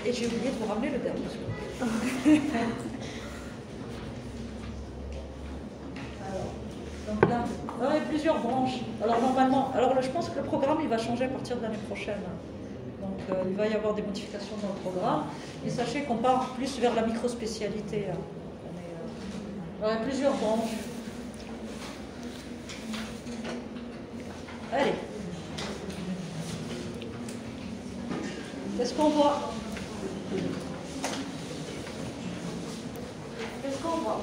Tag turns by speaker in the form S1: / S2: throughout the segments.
S1: Et j'ai oublié de vous ramener le dermoscope. Donc là, il y a plusieurs branches. Alors normalement, je pense que le programme il va changer à partir de l'année prochaine. Donc il va y avoir des modifications dans le programme. Et sachez qu'on part plus vers la microspécialité. Il y a plusieurs branches. Allez. Qu'est-ce qu'on voit? Qu'est-ce qu'on voit?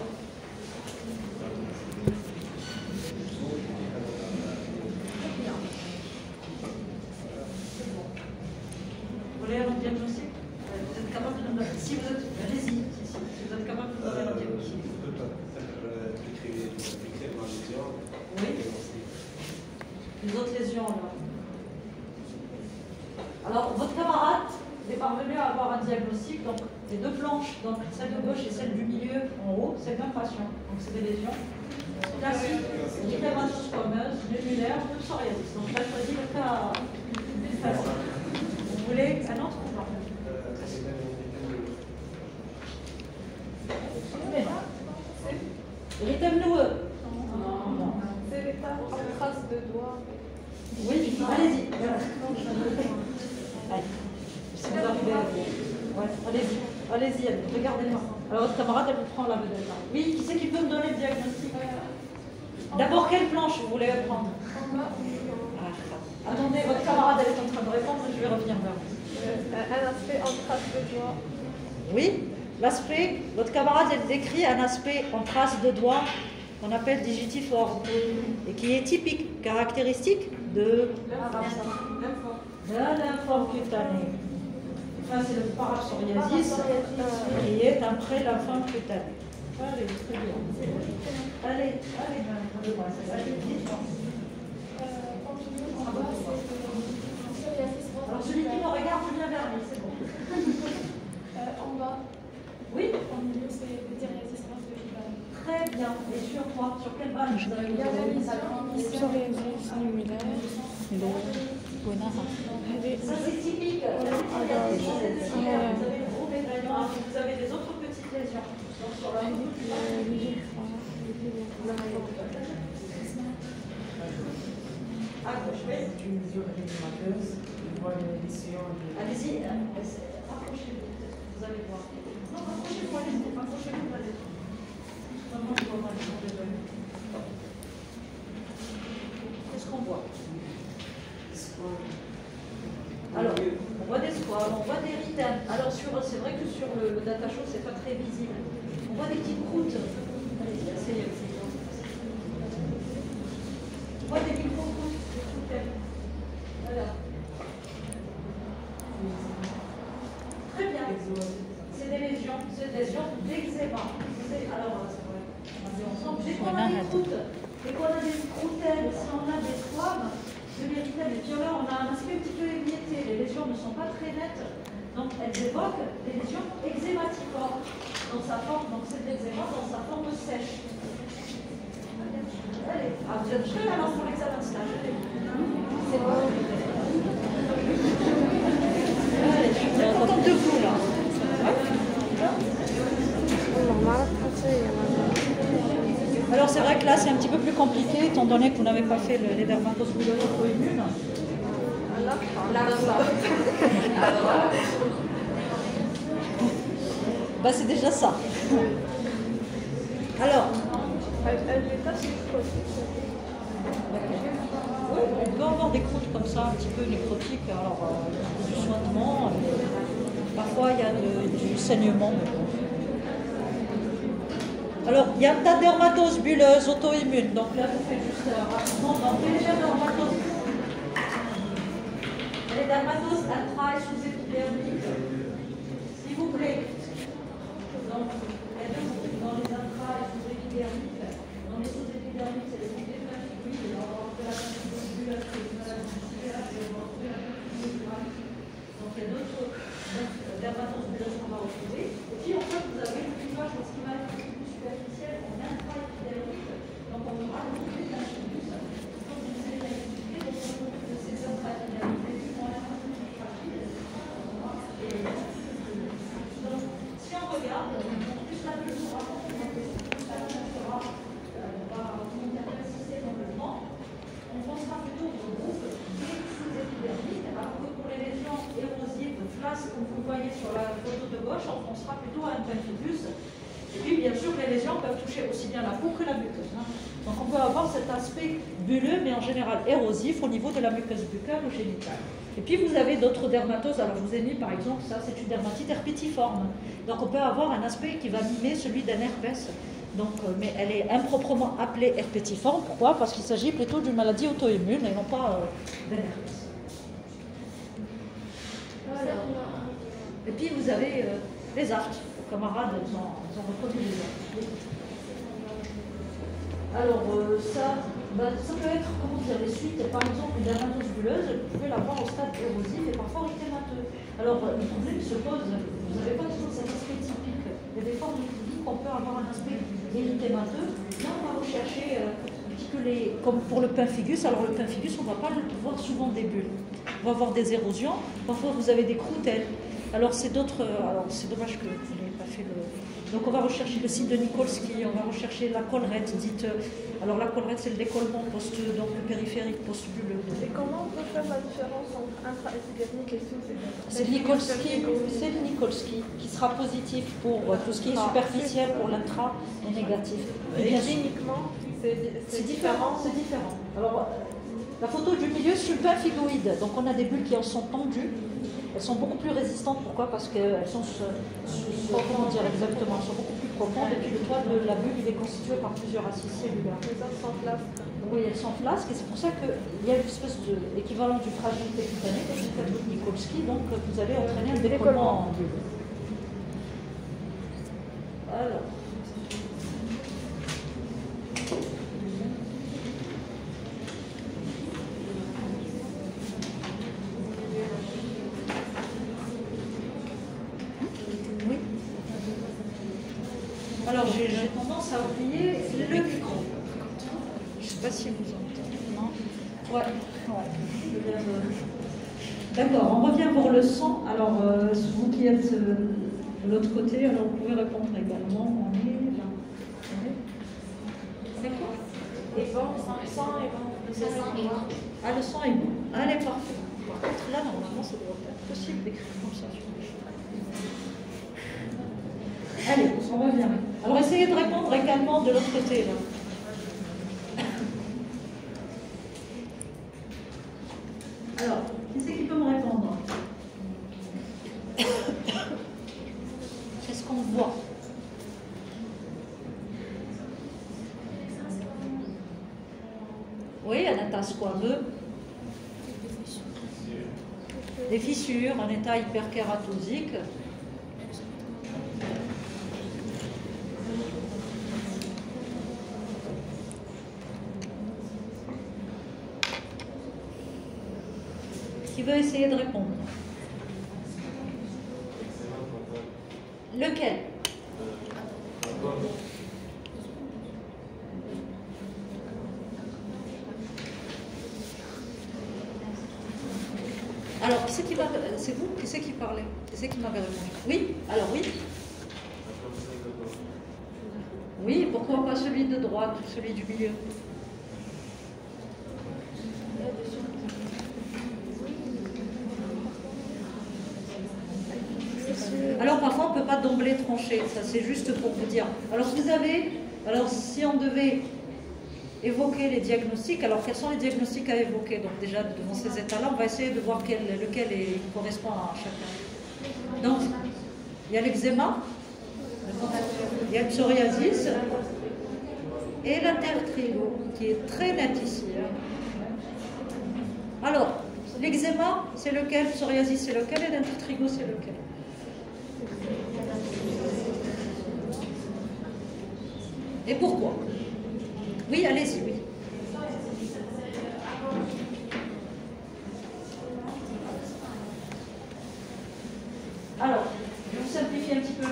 S1: Vous voulez un diagnostic? Vous êtes capable de nous donner? Si vous êtes, allez-y. Si vous êtes capable de nous donner un diagnostic. Oui. Les autres lésions là. Alors, votre camarade est parvenu à avoir un diagnostic, donc les deux planches, donc celle de gauche et celle du milieu en haut, c'est le même patient. Donc c'est des lésions classiques, dermatosquameuses, nodulaires, de psoriasis. Donc là, je choisis le cas facile. Vous voulez un autre ou non? Érythème noueux. Non.
S2: C'est l'état en trace de doigt.
S1: Oui, allez-y. Allez-y, allez-y, regardez-moi. Alors votre camarade, elle vous prend la vedette. Oui, qui c'est qui peut me donner le diagnostic? D'abord, quelle planche vous voulez prendre? Attendez, votre camarade, elle est en train de répondre, je vais revenir vers vous.
S2: Un aspect en trace de doigt.
S1: Oui, l'aspect, votre camarade, elle décrit un aspect en trace de doigt qu'on appelle digitiforme et qui est typique, caractéristique de la lymphome cutanée. Ça, c'est le parapsoriasis qui est un pré-lymphome cutané. Allez, très bien. Allez, dites-moi. Alors, celui qui me regarde bien vers lui, c'est bon.
S2: En bas.
S1: Oui.
S2: En milieu, c'est pétériasis radicular.
S1: Très bien. Et sur quoi? Sur quelle base?
S2: Psoriasis annulaire.
S1: Ça, c'est typique. Vous avez des autres petites lésions. Sur la allez-y, rapprochez-vous. Vous allez voir. Non, rapprochez-vous, allez-y. Rapprochez-vous, allez-y. Qu'est-ce qu'on voit? Alors, on voit des squames, on voit des érythèmes. Alors, c'est vrai que sur le data show, c'est pas très visible. On voit des petites croûtes. Allez-y, asseyez-vous. On voit des micro-croûtes, des croûtelles. Voilà. Très bien. C'est des lésions d'eczéma. Alors, c'est vrai. On dit ensemble. Dès qu'on a des croûtes, dès qu'on a des croûtelles, si on a des squames, de l'érythème et puis là, on a un aspect un petit peu émietté. Les lésions ne sont pas très nettes. Donc, elles évoquent des lésions eczématiformes dans sa forme. Donc, c'est de l'eczéma dans sa forme sèche. Allez, vous êtes prêts alors pour l'examen de stage? C'est bon. Allez, je suis très contente de vous là. Alors c'est vrai que là c'est un petit peu plus compliqué étant donné que vous n'avez pas fait les dermatoses auto-immunes. Bah c'est déjà ça. Alors. On peut avoir des croûtes comme ça, un petit peu nécrotiques, alors du sointement, parfois il y a du saignement. Mais bon. Alors, il y a un tas de dermatoses bulleuses auto-immunes, donc là je fais juste rapidement, donc les dermatoses. Les dermatoses intra- et sous-épidermiques, s'il vous plaît. Donc, dans les intra- et sous-épidermiques, dans les sous-épidermiques, c'est les déflatiques, on va voir de la bulle, donc il y a d'autres dermatoses bulleuses qu'on va retrouver. Et puis en fait, vous avez une image de ce qui va être plus superficielle en intra-épidermique. Donc on aura le plus d'infilus. Comme je vous ai expliqué, donc on trouve de ces intra-épidermiques, les plus moins fragiles. gauche, on sera plutôt à un pemphigus. Et puis, bien sûr, les lésions peuvent toucher aussi bien la peau que la muqueuse. Donc, on peut avoir cet aspect bulleux, mais en général érosif au niveau de la muqueuse buccale ou génitale. Et puis, vous avez d'autres dermatoses. Alors, je vous ai mis, par exemple, ça, c'est une dermatite herpétiforme. Donc, on peut avoir un aspect qui va mimer celui d'un herpès. Donc, mais elle est improprement appelée herpétiforme. Pourquoi? Parce qu'il s'agit plutôt d'une maladie auto-immune et non pas d'un herpès. Voilà. Et puis, vous avez les aftes. Les camarades, ils ont reconnu les aftes. Alors, ça peut être, comment dire, les suites, par exemple, une dermatose bulleuse, vous pouvez l'avoir au stade érosif et parfois érythémateux. Alors, le problème se pose, vous n'avez pas toujours cet aspect typique. Il y a des formes cliniques, on peut avoir un aspect érythémateux. Là, on va rechercher comme pour le pemphigus. Alors, le pemphigus, on ne va pas voir souvent des bulles. On va avoir des érosions. Parfois, vous avez des croutelles. Alors, c'est d'autres. Alors, c'est dommage que vous n'ayez pas fait le. Donc, on va rechercher le site de Nikolsky, on va rechercher la collerette dite. Alors, la collerette, c'est le décollement donc le périphérique post-bulleux.
S2: Et comment on peut faire la différence entre intra-épidermique et sous-épidermique?
S1: C'est le Nikolsky qui sera positif pour tout ce qui est superficiel, pour l'intra et négatif.
S2: Et cliniquement, c'est différent.
S1: C'est différent. Alors, la photo du milieu, c'est le pemphigoïde. Donc, on a des bulles qui en sont tendues. Elles sont beaucoup plus résistantes. Pourquoi? Parce qu'elles sont, comment dire exactement, elles sont beaucoup plus profondes. Et puis le toit de la bulle, il est constitué par plusieurs assises cellulaires.
S2: Les autres s'enflasquent.
S1: Oui, elles s'enflasquent. Et c'est pour ça qu'il y a une espèce d'équivalent du fragilité cutanée, comme le tableau de Nikolsky. Donc vous allez entraîner un décollement en bulle. Alors. Alors j'ai tendance à oublier le micro. Je ne sais pas si vous entendez. Non. Ouais. D'accord, on revient pour le son. Alors, vous qui êtes de l'autre côté, alors vous pouvez répondre également. On est là. C'est quoi?
S2: Et bon, le sang est bon.
S1: Le son est bon. Ah, le son est bon. Allez, parfait. Par contre, là, normalement, ça devrait être possible d'écrire comme ça. Allez, on revient. Alors, essayez de répondre également de l'autre côté, là. Alors, qui c'est qui peut me répondre? Qu'est-ce qu'on voit? Oui, un état squameux. Des fissures, un état hyperkératosique. Qui veut essayer de répondre? Lequel? Alors, qui c'est qui va... C'est vous? Qui c'est qui parlait? Qui c'est qui m'avait répondu? Oui? Alors, oui? Oui, pourquoi pas celui de droite, celui du milieu? Alors parfois on ne peut pas d'emblée trancher, ça c'est juste pour vous dire. Alors vous avez, si on devait évoquer les diagnostics, alors quels sont les diagnostics à évoquer? Donc déjà devant ces états-là, on va essayer de voir lequel correspond à chacun. Donc il y a l'eczéma, il y a le psoriasis et l'intertrigo qui est très net ici. Alors l'eczéma c'est lequel, le psoriasis c'est lequel et l'intertrigo c'est lequel? Et pourquoi? Oui, allez-y, oui. Alors, je vais vous simplifier un petit peu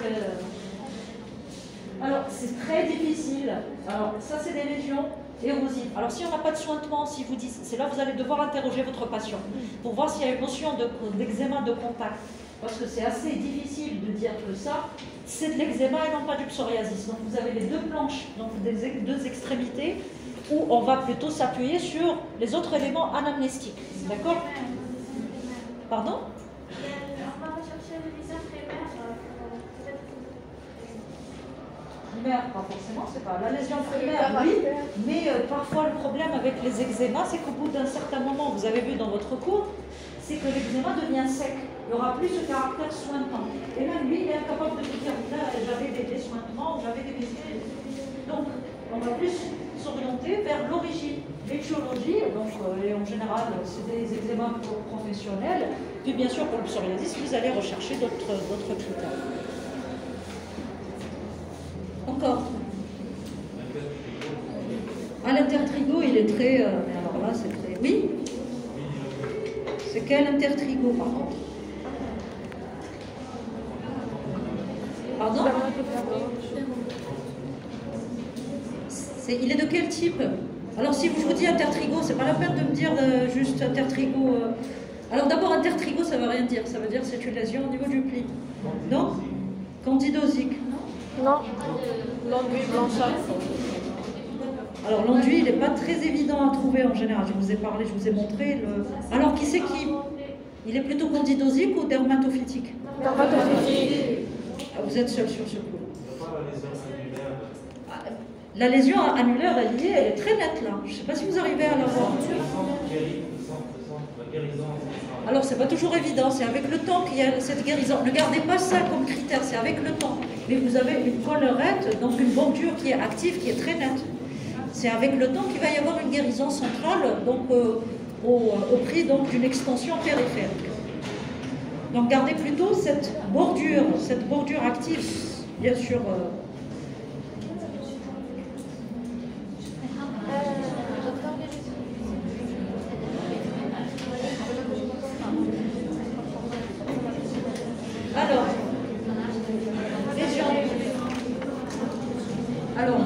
S1: Alors, c'est très difficile. Alors, ça, c'est des lésions érosives. Alors, si on n'a pas de sointement, si vous dites, c'est là que vous allez devoir interroger votre patient pour voir s'il y a une notion d'eczéma de contact. Parce que c'est assez difficile de dire que ça, c'est de l'eczéma et non pas du psoriasis. Donc vous avez les deux planches, donc des deux extrémités, où on va plutôt s'appuyer sur les autres éléments anamnestiques. D'accord? Pardon?
S3: On va rechercher le visage primaire.
S1: Primaire, pas forcément, c'est pas. La lésion primaire, oui, mais parfois le problème avec les eczémas, c'est qu'au bout d'un certain moment, vous avez vu dans votre cours, c'est que l'eczéma devient sec. Il n'y aura plus ce caractère sointement. Et même lui, il est incapable de vous dire, là, j'avais des sointements, j'avais des blessures. Donc, on va plus s'orienter vers l'origine, l'étiologie, donc et en général, c'est des eczémas professionnels. Puis bien sûr, pour le psoriasis, vous allez rechercher d'autres critères. Encore. Ah, l'intertrigo, il est très... mais alors là, c'est très... Oui. C'est quel intertrigo, par contre? Pardon? Il est de quel type? Alors, si je vous dis intertrigo, c'est pas la peine de me dire juste intertrigo. Alors, d'abord, intertrigo, ça ne veut rien dire. Ça veut dire que c'est une lésion au niveau du pli. Non? Candidosique.
S2: Non. L'enduit blanchâtre.
S1: Alors, l'enduit, il n'est pas très évident à trouver en général. Je vous ai parlé, je vous ai montré. Alors, qui c'est qui? Il est plutôt candidosique ou dermatophytique?
S2: Dermatophytique.
S1: Vous êtes seul sur ce coup. La lésion annulaire, elle est très nette là. Je ne sais pas si vous arrivez à la voir. Alors, c'est pas toujours évident. C'est avec le temps qu'il y a cette guérison. Ne gardez pas ça comme critère, c'est avec le temps. Mais vous avez une collerette, donc une bordure qui est active, qui est très nette. C'est avec le temps qu'il va y avoir une guérison centrale, donc au prix d'une extension périphérique. Donc, gardez plutôt cette bordure active, bien sûr. Alors, lésion. Alors,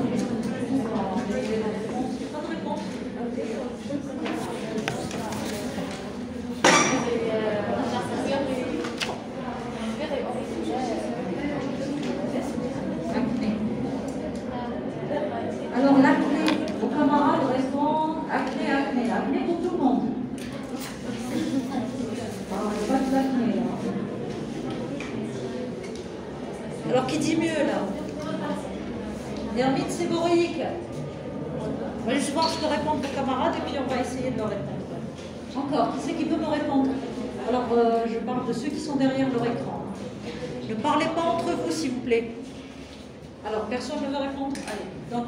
S1: alors l'acné, vos camarades répondent acné pour tout le monde. Pas de l'acné là. Alors qui dit mieux là? Dermite séborrhéique. On va juste voir ce que répondent vos camarades et puis on va essayer de leur répondre. Encore, qui c'est qui peut me répondre? Alors je parle de ceux qui sont derrière leur écran. Ne parlez pas entre vous s'il vous plaît. Alors personne ne veut répondre? Allez, donc.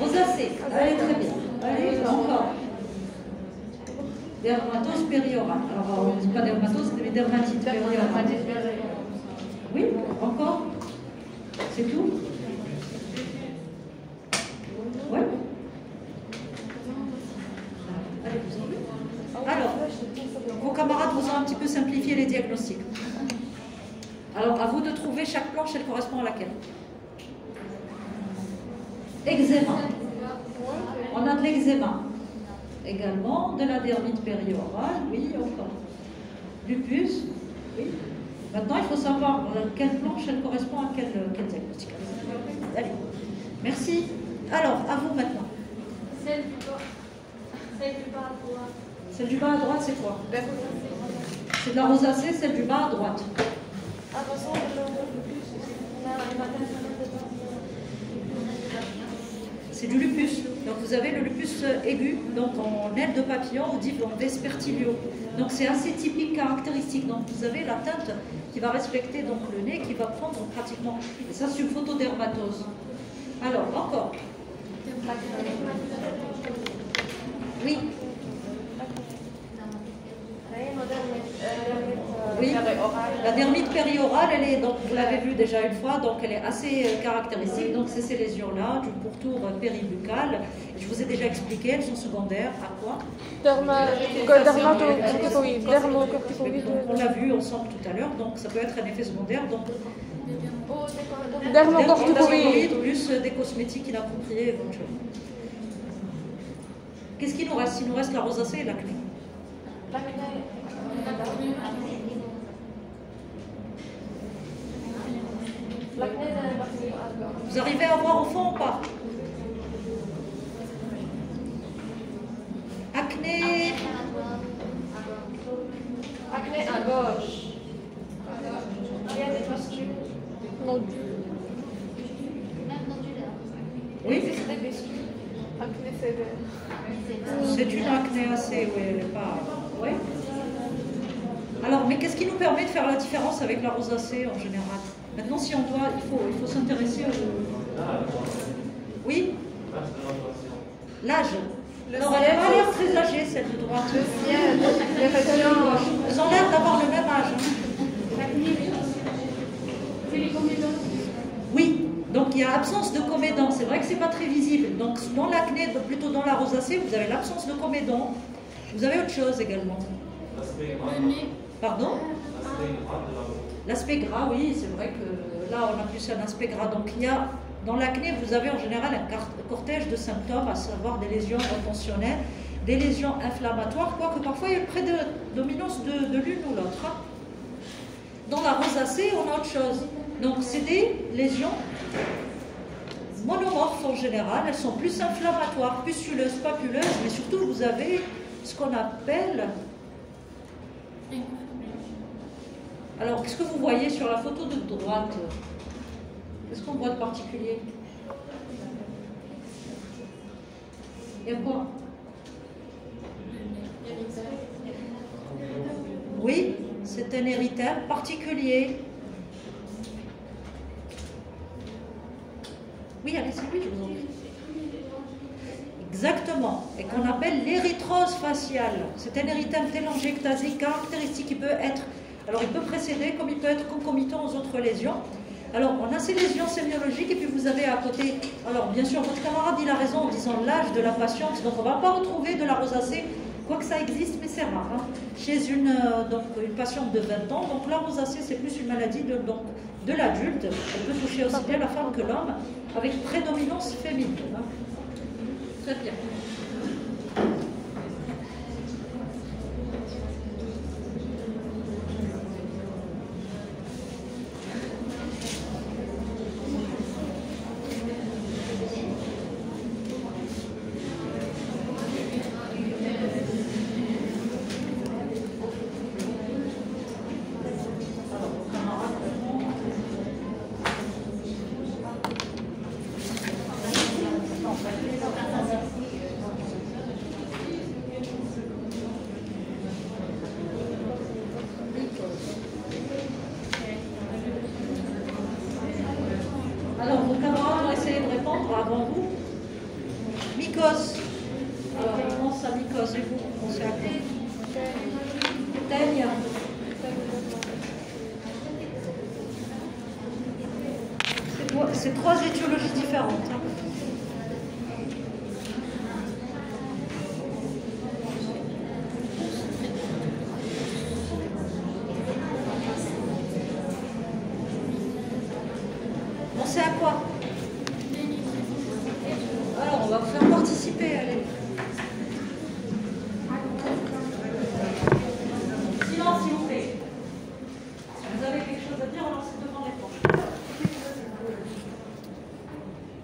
S1: Rosacée. Allez, très bien. Allez, encore. Dermatose périorale. Alors, on ne dit pas dermatose, c'est des dermatites périorales. Oui, encore? C'est tout? Oui. Allez, vous en voulez? Alors, vos camarades vous ont un petit peu simplifié les diagnostics. Alors, à vous de trouver chaque planche, elle correspond à laquelle? Eczéma. On a de l'eczéma. Également de la dermite périorale, oui, encore. Lupus, oui. Maintenant, il faut savoir quelle planche elle correspond à quel diagnostic. Allez, merci. Alors, à vous maintenant.
S3: Celle du bas. Celle du bas à droite.
S1: Celle du bas à droite, c'est quoi? C'est de la rosacée, celle du bas à droite. C'est du lupus. Donc vous avez le lupus aigu, donc en aile de papillon ou dit en vespertilio. Donc c'est assez typique, caractéristique. Donc vous avez la teinte qui va respecter donc le nez, qui va prendre pratiquement. Et ça c'est une photodermatose. Alors encore. Oui. Oui, la dermite périorale, elle est, donc vous l'avez vu déjà une fois, donc elle est assez caractéristique. Donc c'est ces lésions-là, du pourtour péribuccal. Je vous ai déjà expliqué, elles sont secondaires à quoi?
S2: Dermatocorticoïde.
S1: On l'a vu ensemble tout à l'heure, donc ça peut être un effet secondaire. Donc
S2: Dermocorticoïde.
S1: plus des cosmétiques inappropriés éventuellement. Qu'est-ce qu'il nous reste? Il nous reste la rosacée et l'acné. Vous arrivez à voir au fond ou pas? Acné.
S3: Acné à gauche. Il y a des
S2: nodule.
S3: Même nodulaire.
S4: Oui,
S2: Acné sévère.
S4: c'est une acnéacée, oui, elle n'est pas... Oui. Alors, mais qu'est-ce qui nous permet de faire la différence avec la rosacée en général? Maintenant, si on doit, il faut s'intéresser au... Oui. L'âge.
S2: Le
S4: Non, elle n'a pas
S2: ciel.
S4: l'air très âgée, celle de droite.
S2: Le ciel. Les régions.
S4: Elles ont l'air d'avoir le même âge. Hein.
S3: C'est les comédons.
S4: Oui, donc il y a absence de comédon. C'est vrai que c'est pas très visible. Donc dans l'acné, plutôt dans la rosacée, vous avez l'absence de comédon. Vous avez autre chose également. Pardon? L'aspect gras, oui, c'est vrai que là on a plus un aspect gras. Donc il y a, dans l'acné, vous avez en général un cortège de symptômes, à savoir des lésions retentionnelles, des lésions inflammatoires, quoique parfois il y a une prédominance de l'une ou l'autre. Hein. Dans la rosacée, on a autre chose. Donc c'est des lésions monomorphes en général, elles sont plus inflammatoires, pustuleuses, papuleuses, mais surtout vous avez ce qu'on appelle... Alors, qu'est-ce que vous voyez sur la photo de droite? Qu'est-ce qu'on voit de particulier? Il y a quoi? Oui, c'est un érythème particulier. Oui, allez-y, oui, je vous en prie. Exactement, et qu'on appelle l'érythrose faciale. C'est un érythème télangiectasique caractéristique qui peut être, alors il peut précéder comme il peut être concomitant aux autres lésions. Alors on a ces lésions sémiologiques et puis vous avez à côté, alors bien sûr votre camarade il a raison en disant l'âge de la patiente, donc on ne va pas retrouver de la rosacée, quoique ça existe mais c'est rare, hein, chez une patiente de 20 ans. Donc la rosacée c'est plus une maladie de l'adulte, elle peut toucher aussi bien la femme que l'homme, avec prédominance féminine. Hein. Très bien. Alors, vos camarades vont essayer de répondre avant vous. Mycose. Alors, on commence à mycose. Et vous, vous pensez à quoi? Teigne. C'est trois étiologies différentes. Hein. Pensez à quoi? Alors, on va vous faire participer, allez. Silence, s'il vous plaît. Vous avez quelque chose à dire, alors c'est devant l'écran.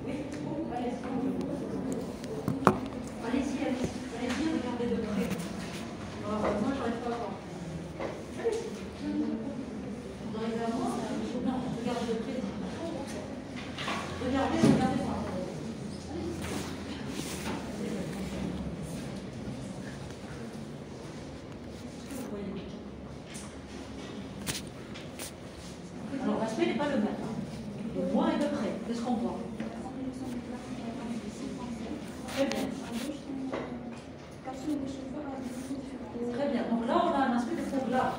S4: Oui, allez-y, allez-y, regardez de près. Moi, j'arrive pas à voir. Allez-y. Vous arrivez à moi? Non, regardez de près. Regardez, regardez-moi. Alors, l'aspect n'est pas le même. Hein. De loin et de près. Qu'est-ce qu'on voit? Très bien. Très bien. Donc là, on a un aspect de peau glabre.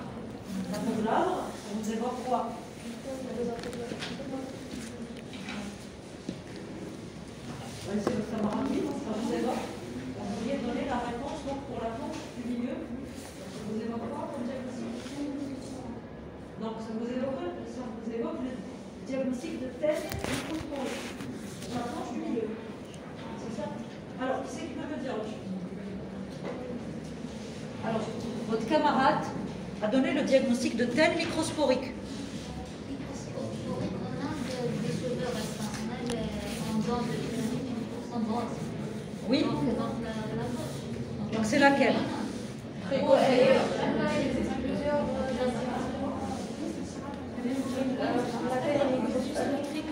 S4: La peau glabre, ça vous évoque quoi? C'est le camarade, ça vous évoque? Vous vouliez donner la réponse donc, pour la planche du milieu. Ça vous évoque quoi comme diagnostic? Donc ça vous évoque le diagnostic de teigne microsporique. La planche du milieu. C'est ça? Alors, qui c'est qui peut me dire autre chose? Alors, votre camarade a donné le diagnostic de teigne microsporique.
S3: Microsporique, on a des cheveux restants. On a en bas de
S4: Oui.
S3: Donc, la gauche.
S4: Donc c'est laquelle?
S2: La taille est microscopique.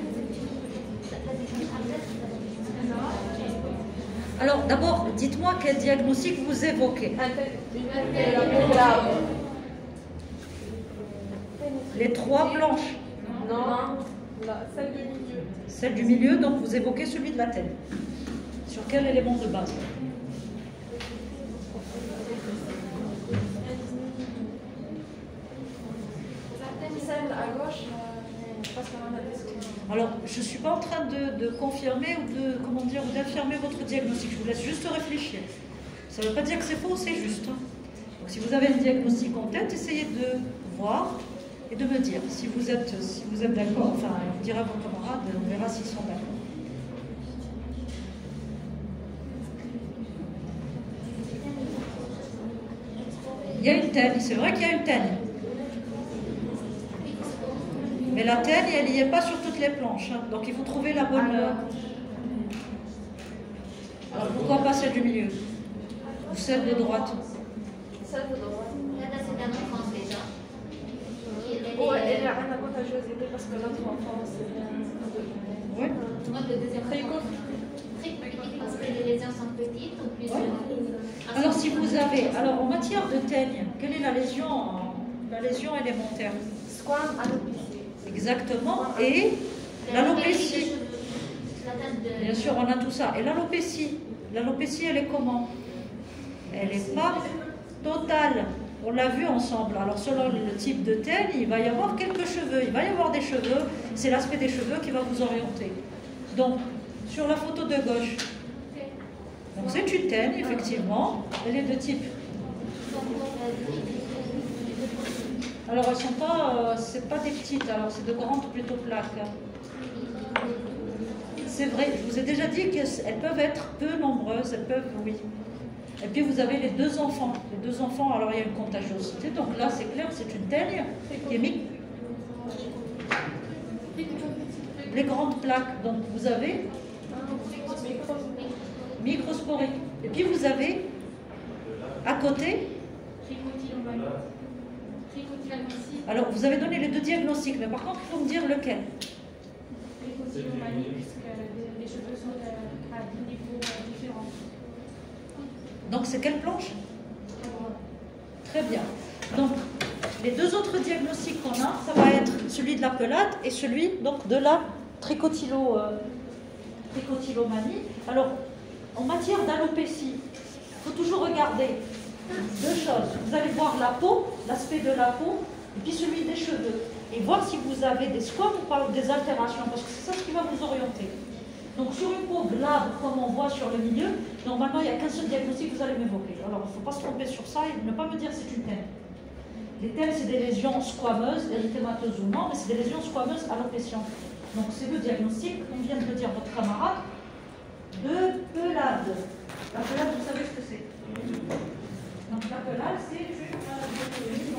S4: Alors, d'abord, dites-moi quel diagnostic vous évoquez. Les 3 blanches.
S2: Non, celle du milieu.
S4: Celle du milieu, donc vous évoquez celui de la tête. Sur quel élément de base?
S2: Celle à gauche, parce qu'on en a des.
S4: Alors, je ne suis pas en train de confirmer ou de, comment dire, ou d'affirmer votre diagnostic. Je vous laisse juste réfléchir. Ça ne veut pas dire que c'est faux, c'est juste. Donc, si vous avez un diagnostic en tête, essayez de voir et de me dire si vous êtes d'accord. Enfin, on dira à vos camarades, on verra s'ils sont d'accord. Il y a une teigne, c'est vrai qu'il y a une teigne. Mais la teigne, elle n'y est pas sur toutes les planches. Hein. Donc il faut trouver la bonne. Alors pourquoi pas celle du milieu? Ou celle de droite?
S2: Celle de droite.
S3: Là, c'est un enfant déjà.
S2: Ouais, elle a un avantageuse parce que l'autre enfant, c'est bien.
S4: Oui.
S3: Moi, le deuxième
S2: Très
S3: enfant, très petit parce que les lésions sont petites. Ou plus
S4: Alors si vous avez, alors en matière de teigne, quelle est la lésion élémentaire?
S2: Squam, alopécie.
S4: Exactement. Et l'alopécie.
S3: La tête de...
S4: Bien sûr, on a tout ça. Et l'alopécie, elle est comment? Elle n'est pas totale. On l'a vu ensemble. Alors selon le type de teigne, il va y avoir quelques cheveux. Il va y avoir des cheveux. C'est l'aspect des cheveux qui va vous orienter. Donc, sur la photo de gauche, donc c'est une teigne, effectivement. Elle est de type. Alors elles sont pas, c'est pas des petites. Alors c'est de grandes plutôt plaques. C'est vrai. Je vous ai déjà dit qu'elles peuvent être peu nombreuses. Elles peuvent, oui. Et puis vous avez les 2 enfants. Les 2 enfants, alors il y a une contagiosité. Donc là, c'est clair, c'est une teigne qui est les grandes plaques. Donc vous avez microsporique. Et puis vous avez à côté. Alors vous avez donné les 2 diagnostics, mais par contre, il faut me dire lequel.
S5: Les cheveux sont à des niveaux différents.
S4: Donc c'est quelle planche? Très bien. Donc les 2 autres diagnostics qu'on a, ça va être celui de la pelade et celui donc de la trichotillomanie. Alors en matière d'alopécie, il faut toujours regarder 2 choses. Vous allez voir la peau, l'aspect de la peau, et puis celui des cheveux. Et voir si vous avez des squames ou pas, ou des altérations, parce que c'est ça ce qui va vous orienter. Donc sur une peau glabre, comme on voit sur le milieu, normalement il n'y a qu'un seul diagnostic que vous allez m'évoquer. Alors il ne faut pas se tromper sur ça et ne pas me dire c'est une teigne. Les teignes, c'est des lésions squameuses, érythémateuses ou non, mais c'est des lésions squameuses alopécientes. Donc c'est le diagnostic, comme vient de le dire votre camarade, de pelade. La pelade, vous savez ce que c'est? Donc la pelade, c'est une maladie.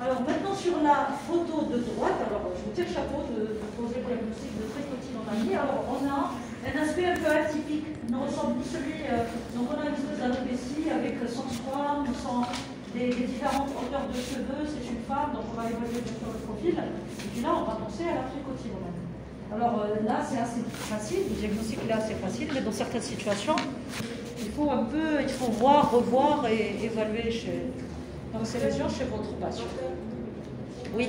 S4: Alors maintenant sur la photo de droite, alors je vous tire le chapeau de poser le diagnostic de trichotillomanie. Alors on a un aspect un peu atypique, il ne ressemble plus celui, donc on a une espèce d'alopécie avec sans squame, sans des différentes hauteurs de cheveux, c'est une femme, donc on va évaluer bien sûr le profil, et puis là on va penser à la trichotillomanie. Alors là c'est assez facile, le diagnostic là c'est facile, mais dans certaines situations, il faut voir, revoir et évaluer dans ces lésions chez votre patient. Oui.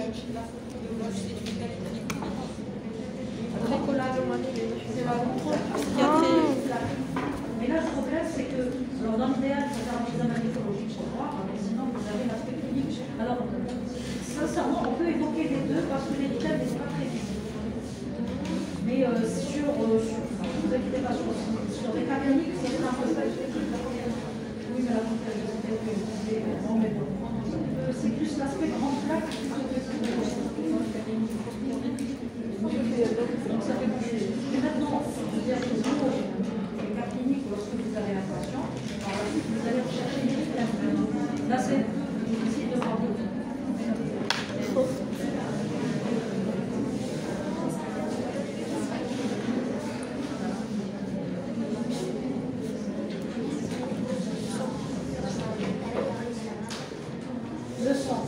S4: Mais là, le problème, c'est que, alors dans l'idéal, il faut faire un examen mycologique pour voir, mais sinon, vous avez l'aspect clinique. Alors, sincèrement, on peut évoquer les 2 parce que l'éditeur n'est pas très visible. Mais vous inquiétez pas, sur les cas cliniques, c'est un peu ça. Oui, mais la c'est plus l'aspect grande plaque qui donc ça fait bouger. Et maintenant, je veux dire que les cas cliniques, lorsque vous avez un patient, vous allez rechercher une expertise. Là, c'est difficile de voir d'autres. Le sang.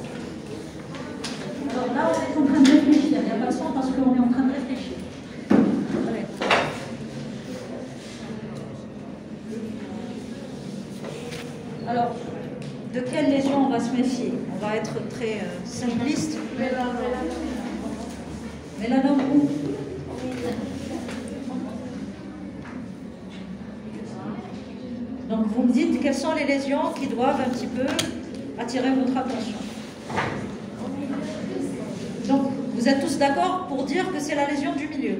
S4: Alors, de quelle lésion on va se méfier? On va être très simpliste. Mélanome où? Donc vous me dites quelles sont les lésions qui doivent un petit peu attirer votre attention. Donc vous êtes tous d'accord pour dire que c'est la lésion du milieu?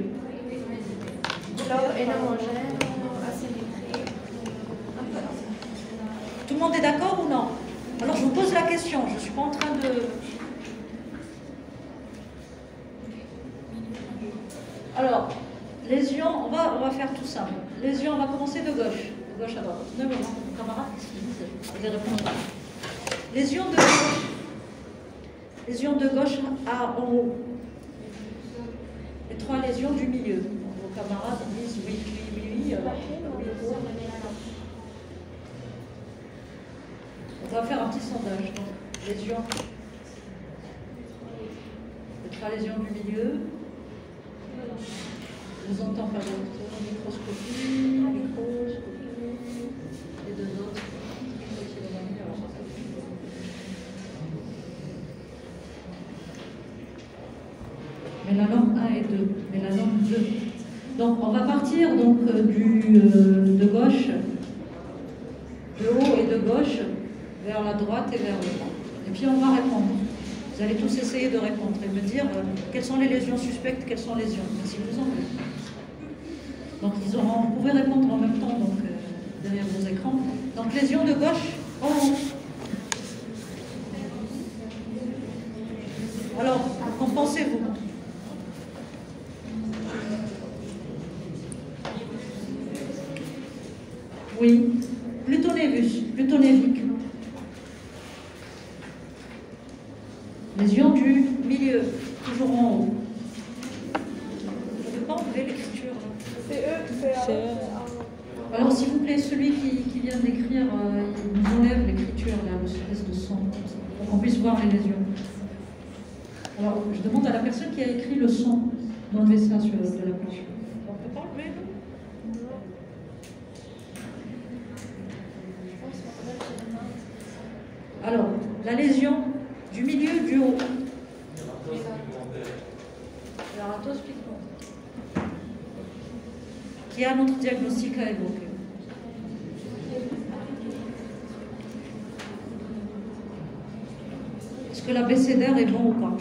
S4: Tout le monde est d'accord ou non? Alors je vous pose la question, je ne suis pas en train de... Alors, lésion, on va faire tout simple. Lésion, on va commencer de gauche. De gauche à droite. Ne me demandez, mon camarade, qu'est-ce qu'il disait? Je vais répondre. Lésion de gauche. Lésion de gauche en haut. Les 3 lésions du milieu. Vos camarades disent oui. On va faire un petit sondage. Donc, lésion. Les 3 lésions du milieu. Je vous entends faire microscopie, les 2 autres. Mélanome 1 et 2. Mélanome 2. Donc on va partir donc, de gauche, de haut et de gauche, vers la droite et vers le bas. Et puis on va répondre. Vous allez tous essayer de répondre et me dire quelles sont les lésions suspectes, quelles sont les lésions. Merci, vous en voulez. Donc vous pouvez répondre en même temps donc, derrière vos écrans. Donc lésion de gauche en haut. Alors, qu'en pensez-vous? Oui, plutôt névique. Lésion du milieu, toujours en haut. Je ne peux pas enlever l'écriture.
S2: C'est eux.
S4: Alors, s'il vous plaît, celui qui vient d'écrire, il nous enlève l'écriture, là, l'espèce de son, pour qu'on puisse voir les lésions. Alors, je demande à la personne qui a écrit le son d'enlever ça sur de la planche. On ne peut pas enlever, non? Alors, la lésion du milieu, du haut. Alors, attends, explique-moi. Qui a notre diagnostic à évoquer? Est-ce que l'abécédaire est bon ou pas?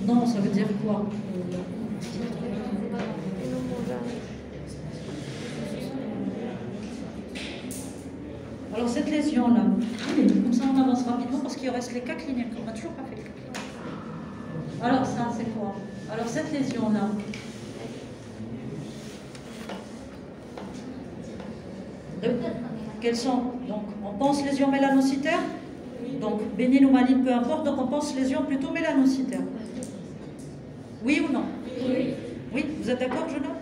S4: Non, ça veut dire quoi? Alors cette lésion-là, comme ça on avance rapidement parce qu'il reste les cas cliniques. On n'a toujours pas fait les cas cliniques. Alors ça, c'est quoi? Alors cette lésion-là, quelles sont? Donc on pense lésion mélanocytaire, donc bénigne ou maligne, peu importe, donc on pense lésion plutôt mélanocytaire. Oui ou non? Oui. Oui, vous êtes d'accord, jeune homme?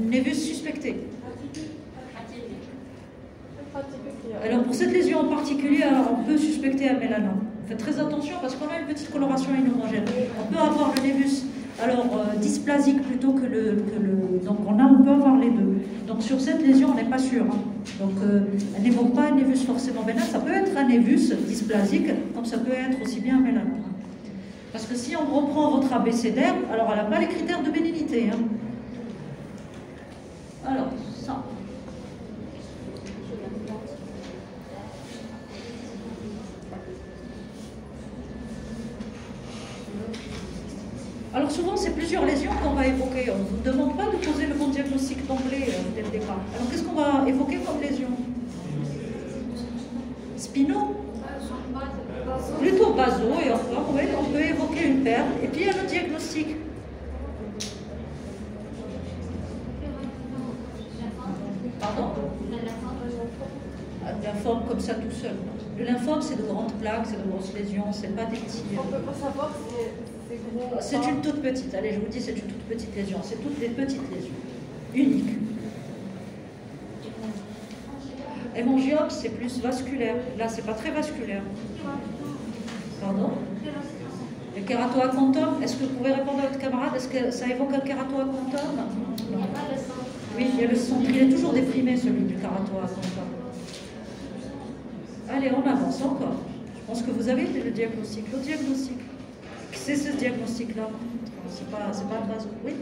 S4: Névus suspecté. Alors pour cette lésion en particulier, on peut suspecter un mélanome. Faites très attention parce qu'on a une petite coloration inhomogène. On peut avoir le névus dysplasique plutôt que le donc on peut avoir les deux. Donc sur cette lésion, on n'est pas sûr. Hein. Donc elle n'évoque pas un névus forcément bénin. Ça peut être un névus dysplasique, comme ça peut être aussi bien un mélanome. Parce que si on reprend votre abécédaire, alors elle n'a pas les critères de bénignité. Hein. Alors, ça. Alors souvent, c'est plusieurs lésions qu'on va évoquer. On ne vous demande pas de poser le bon diagnostic d'emblée dès le départ. Alors qu'est-ce qu'on va évoquer comme lésion? Spinaux? Plutôt baso, et encore, oui, on peut évoquer une perle. Et puis il y a le diagnostic. Pardon? Un lymphome comme ça tout seul. Le lymphome, c'est de grandes plaques, c'est de grosses lésions, c'est pas des petits.
S2: On ne peut pas savoir si c'est gros.
S4: C'est une toute petite, allez, je vous dis, c'est une toute petite lésion. C'est toutes des petites lésions, uniques. Hémangiome, c'est plus vasculaire. Là, c'est pas très vasculaire. Pardon? Le kératoacanthum, est-ce que vous pouvez répondre à votre camarade? Est-ce que ça évoque un kératoacanthum?
S3: Il n'y a pas le centre.
S4: Oui, il y a le centre. Il est toujours déprimé, celui du kératoacanthum. Allez, on avance encore. Je pense que vous avez le diagnostic. Le diagnostic. C'est ce diagnostic-là. C'est pas un base. Oui?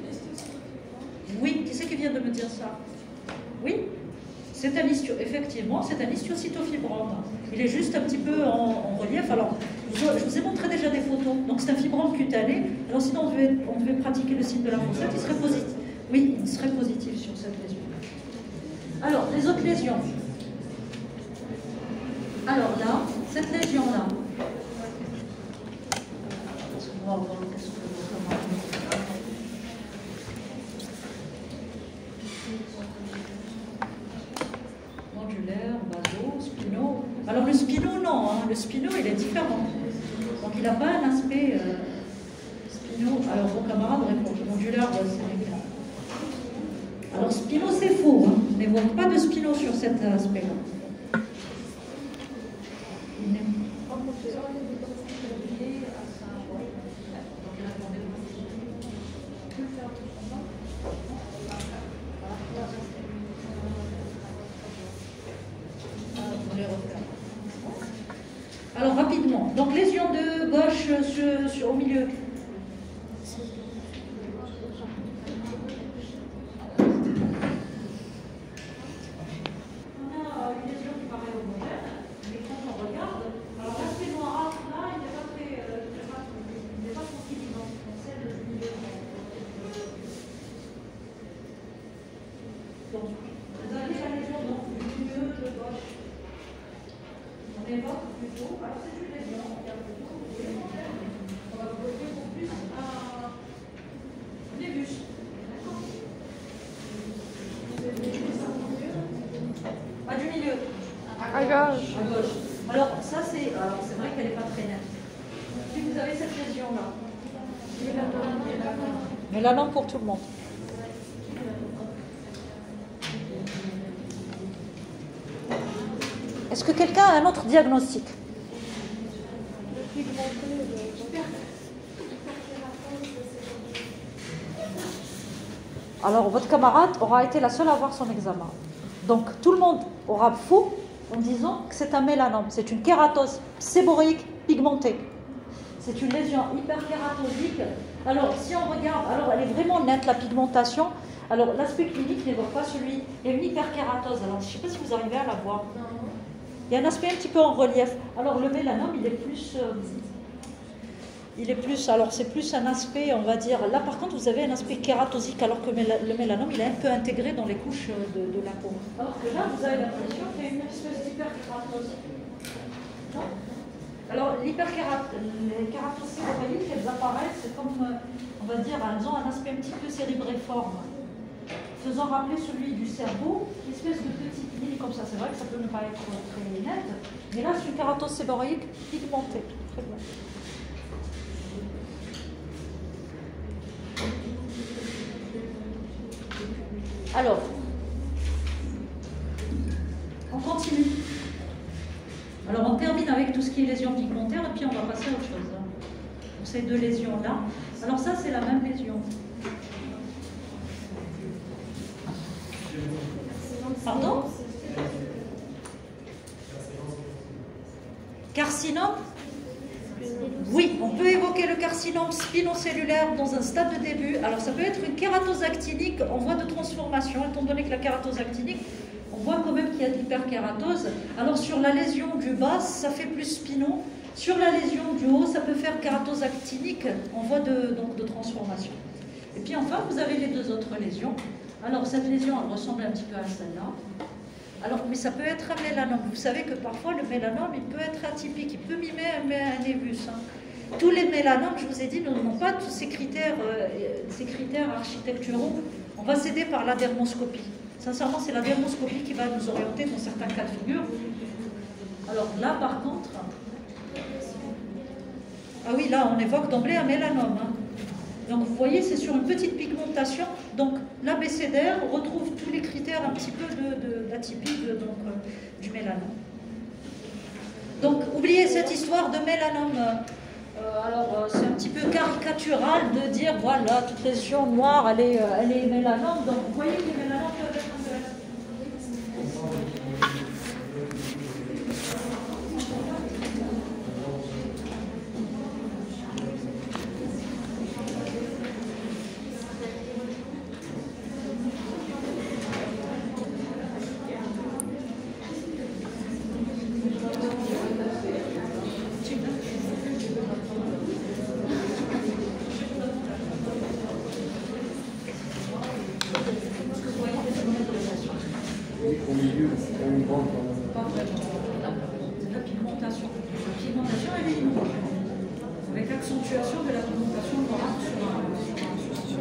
S4: Oui, qui c'est qui vient de me dire ça? Oui? C'est un effectivement, c'est un histiocytofibrome. Il est juste un petit peu en relief. Alors, je vous ai montré déjà des photos. Donc, c'est un fibrome cutané. Alors, sinon, on devait pratiquer le signe de la fossette. Il serait positif. Oui, il serait positif sur cette lésion. Alors, les autres lésions. Alors là, cette lésion-là. On va voir qu'est-ce que modulaire, baso, spino. Alors le spino, non, hein. Le spino, il est différent. Donc il n'a pas un aspect spino. Alors vos camarades répondent, modulaire, c'est réglé. Alors spino, c'est faux. Hein. On n'évoque pas de spino sur cet aspect-là. Alors rapidement, donc lésion de gauche au milieu. Alors, ça, c'est vrai qu'elle n'est pas très nette. Si vous avez cette lésion-là, mélanome pour tout le monde. Est-ce que quelqu'un a un autre diagnostic? Alors, votre camarade aura été la seule à avoir son examen. Donc, tout le monde aura faux en disant que c'est un mélanome. C'est une kératose séborique pigmentée. C'est une lésion hyperkératosique. Alors, si on regarde, alors elle est vraiment nette, la pigmentation. Alors, l'aspect clinique n'évoque pas celui. Il y a une hyperkératose. Alors, je ne sais pas si vous arrivez à la voir. Il y a un aspect un petit peu en relief. Alors, le mélanome, il est plus, alors c'est plus un aspect, on va dire, là par contre vous avez un aspect kératosique, alors que le mélanome il est un peu intégré dans les couches de la peau. Alors que là vous avez l'impression qu'il y a une espèce d'hyperkératose. Alors les kératoses séboriques, elles apparaissent comme, on va dire, elles ont un aspect un petit peu cérébréforme, faisant rappeler celui du cerveau, une espèce de petite ligne comme ça. C'est vrai que ça peut ne pas être très net, mais là c'est une kératose séborique pigmentée. Très bien. Alors, on continue. Alors, on termine avec tout ce qui est lésions pigmentaires et puis on va passer à autre chose. Pour ces deux lésions-là. Alors ça, c'est la même lésion. Pardon? Carcinome? Oui, on peut évoquer le carcinome spinocellulaire dans un stade de début. Alors ça peut être une kératose actinique en voie de transformation, étant donné que la kératose actinique, on voit quand même qu'il y a de l'hyperkératose. Alors sur la lésion du bas, ça fait plus spino. Sur la lésion du haut, ça peut faire kératose actinique en voie de transformation. Et puis enfin, vous avez les deux autres lésions. Alors cette lésion, elle ressemble un petit peu à celle-là. Alors, mais ça peut être un mélanome. Vous savez que parfois, le mélanome, il peut être atypique. Il peut mimer un névus. Hein. Tous les mélanomes, je vous ai dit, n'ont pas tous ces critères architecturaux. On va s'aider par la dermoscopie. Sincèrement, c'est la dermoscopie qui va nous orienter dans certains cas de figure. Alors là, par contre... Ah oui, là, on évoque d'emblée un mélanome. Hein. Donc vous voyez, c'est sur une petite pigmentation. Donc l'abécédaire retrouve tous les critères un petit peu d'atypique du mélanome. Donc oubliez cette histoire de mélanome c'est un petit peu caricatural de dire voilà, toute lésion noire, elle est mélanome. Donc vous voyez que les mélanomes peuvent être intéressants.
S6: Au milieu, il y a une bande.
S4: Pas vraiment. La pigmentation. La pigmentation, elle est immense. Avec accentuation de la pigmentation noire sur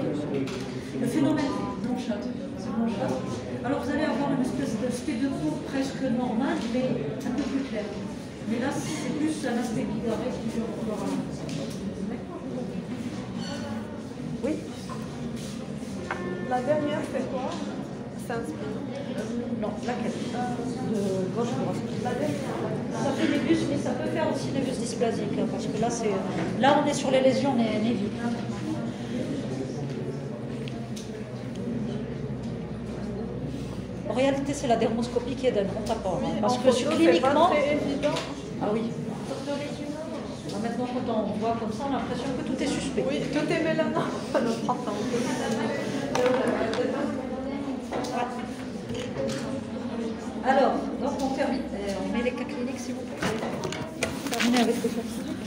S4: le phénomène blanchâtre. C'est blanchâtre. Alors vous allez avoir une espèce d'aspect de peau presque normal, mais un peu plus clair. Mais là, c'est plus un aspect bigarré qui dure encore un peu. Oui.
S2: La dernière, c'est quoi?
S4: Non, laquelle? De gauche à droite.
S2: La dernière.
S4: Ça fait des bustes, mais ça peut faire aussi des bustes dysplasiques, hein, parce que là, on est sur les lésions néviques. En réalité, c'est la dermoscopie qui est d'un grand apport.
S2: Oui,
S4: parce
S2: en
S4: que
S2: photo,
S4: cliniquement.
S2: c'est pas très évident.
S4: Ah oui. Maintenant, quand on voit comme ça, on a l'impression que tout est suspect.
S2: Oui, tout est mélanome. Notre enfant.
S4: Alors, donc on termine. On met les cas cliniques, s'il vous plaît. Terminer avec les cas cliniques.